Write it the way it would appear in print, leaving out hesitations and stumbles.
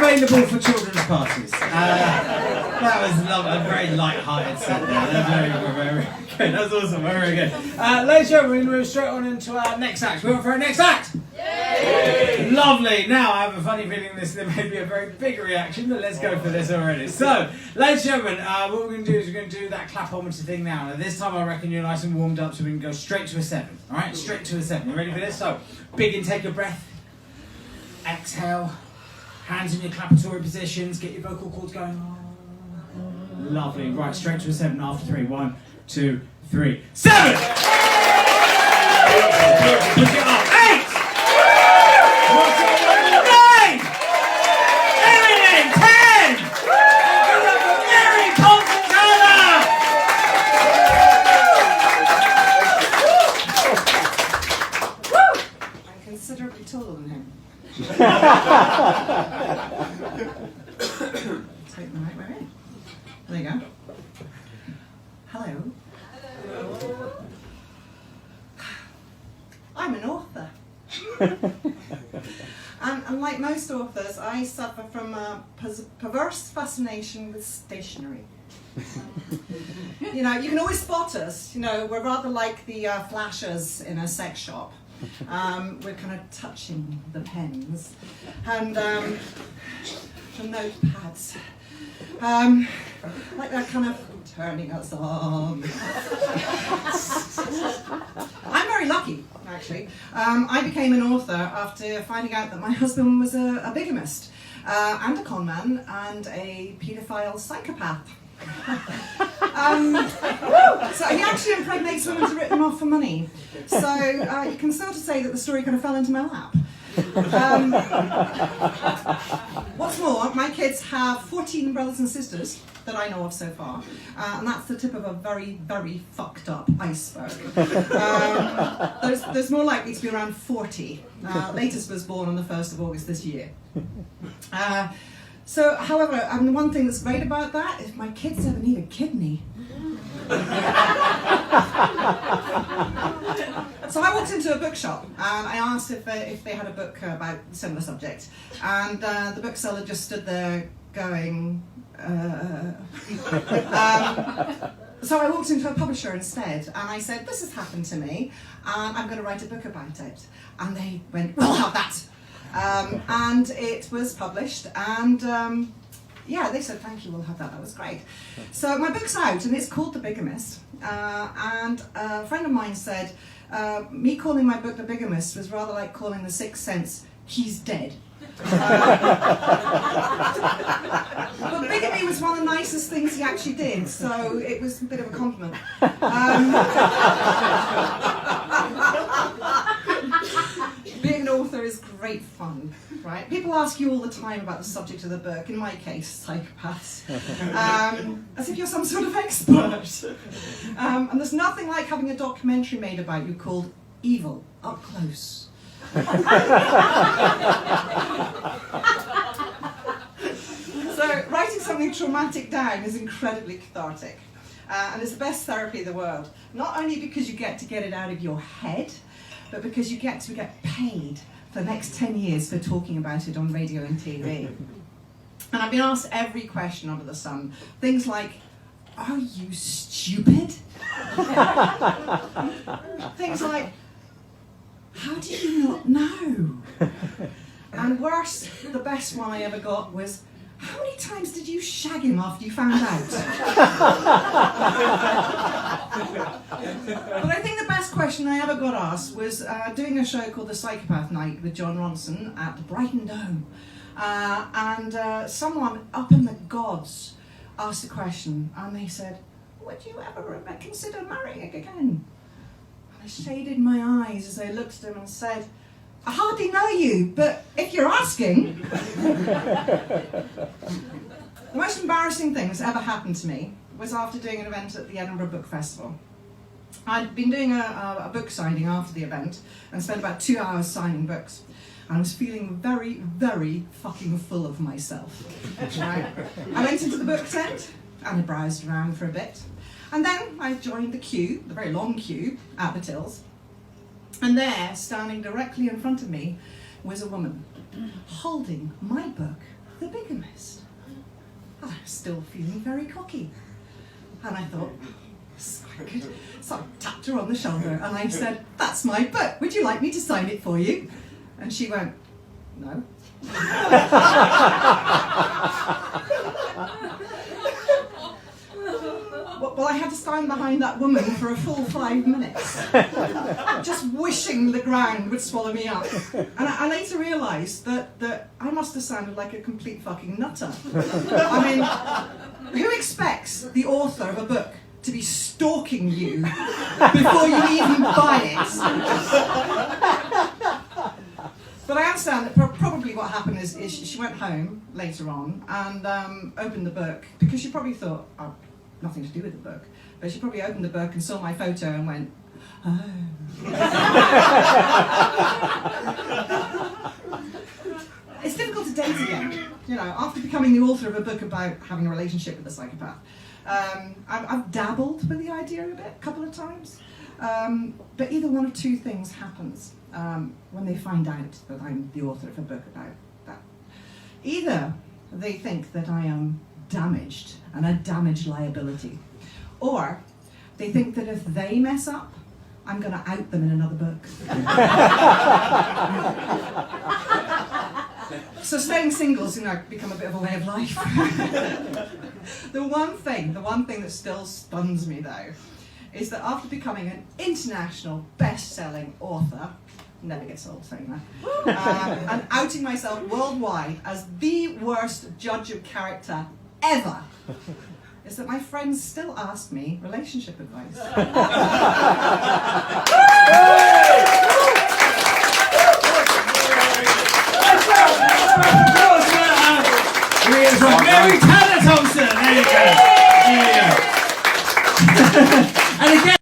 available for children's parties. That was a very light-hearted set there. That's very good. That's awesome. Very good. Ladies and gentlemen, we're going to move straight on into our next act. We're on for our next act. Yay! Lovely. Now, I have a funny feeling there may be a very big reaction, but let's go for this already. So, ladies and gentlemen, what we're going to do is we're going to do that clapometer thing now. Now, this time I reckon you're nice and warmed up, so we can go straight to a 7. All right? Straight to a 7. You ready for this? So, big intake of breath. Exhale. Hands in your clapatory positions. Get your vocal cords going. Lovely. Right, straight to a 7 after 3. 1, 2, 3, 7! Push it up. 8! 9! 10! Mary Constantella! I'm considerably taller than him. Take the right way in. There you go. Hello. I'm an author. And like most authors, I suffer from a perverse fascination with stationery. You know, you can always spot us. You know, we're rather like the flashers in a sex shop. We're kind of touching the pens and the notepads. Like they're kind of turning us on. I'm very lucky, actually. I became an author after finding out that my husband was a bigamist and a con man and a paedophile psychopath. So he actually impregnates women to rip them off for money. So you can sort of say that the story kind of fell into my lap. What's more, my kids have 14 brothers and sisters that I know of so far, and that's the tip of a very, very fucked up iceberg. There's more likely to be around 40. Latest was born on the 1st of August this year. So, however, the one thing that's great about that is my kids ever need a kidney. So I walked into a bookshop and I asked if they had a book about a similar subject, and the bookseller just stood there going. So I walked into a publisher instead, and I said, "This has happened to me, and I'm going to write a book about it." And they went, "We'll have that." And it was published, and yeah, they said, "Thank you, we'll have that." That was great. So my book's out, and it's called The Bigamist. And a friend of mine said, me calling my book The Bigamist was rather like calling The Sixth Sense, "He's dead." But bigamy was one of the nicest things he actually did, so it was a bit of a compliment. Being an author is great fun, right? People ask you all the time about the subject of the book, in my case, psychopaths, as if you're some sort of expert. And there's nothing like having a documentary made about you called Evil Up Close. So writing something traumatic down is incredibly cathartic, and it's the best therapy in the world. Not only because you get to get it out of your head, but because you get to get paid for the next 10 years for talking about it on radio and TV. And I've been asked every question under the sun. Things like, "Are you stupid?" Things like, "How do you not know?" And worse, the best one I ever got was, "How many times did you shag him after you found out?" But I think the best question I ever got asked was doing a show called The Psychopath Night with John Ronson at the Brighton Dome. And someone up in the gods asked a question, and they said, "Would you ever consider marrying again?" And I shaded my eyes as I looked at him and said, "I hardly know you, but if you're asking." The most embarrassing thing that's ever happened to me was after doing an event at the Edinburgh Book Festival. I'd been doing a book signing after the event and spent about 2 hours signing books. And I was feeling very, very fucking full of myself. Right? I went into the book tent and I browsed around for a bit. And then I joined the queue, the very long queue, at the tills. And there, standing directly in front of me, was a woman holding my book the bigamist. And I was still feeling very cocky. And I thought, this is quite good. So I tapped her on the shoulder and I said, that's my book. Would you like me to sign it for you? And she went, no. Well, I had to stand behind that woman for a full 5 minutes, just wishing the ground would swallow me up. And I later realised that I must have sounded like a complete fucking nutter. I mean, who expects the author of a book to be stalking you before you even buy it? But I understand that probably what happened is she went home later on and opened the book, because she probably thought, oh, nothing to do with the book, but she probably opened the book and saw my photo and went, oh. It's difficult to date again, you know, after becoming the author of a book about having a relationship with a psychopath. I've dabbled with the idea a bit, a couple of times, but either one of two things happens when they find out that I'm the author of a book about that. Either they think that I am damaged and a damage liability, or they think that if they mess up, I'm going to out them in another book. So staying single's, you know, become a bit of a way of life. The one thing that still stuns me though, is that after becoming an international best-selling author, never gets old saying that, and outing myself worldwide as the worst judge of character ever, is that my friends still ask me relationship advice. Mary Tyler Thompson. There you go. And again.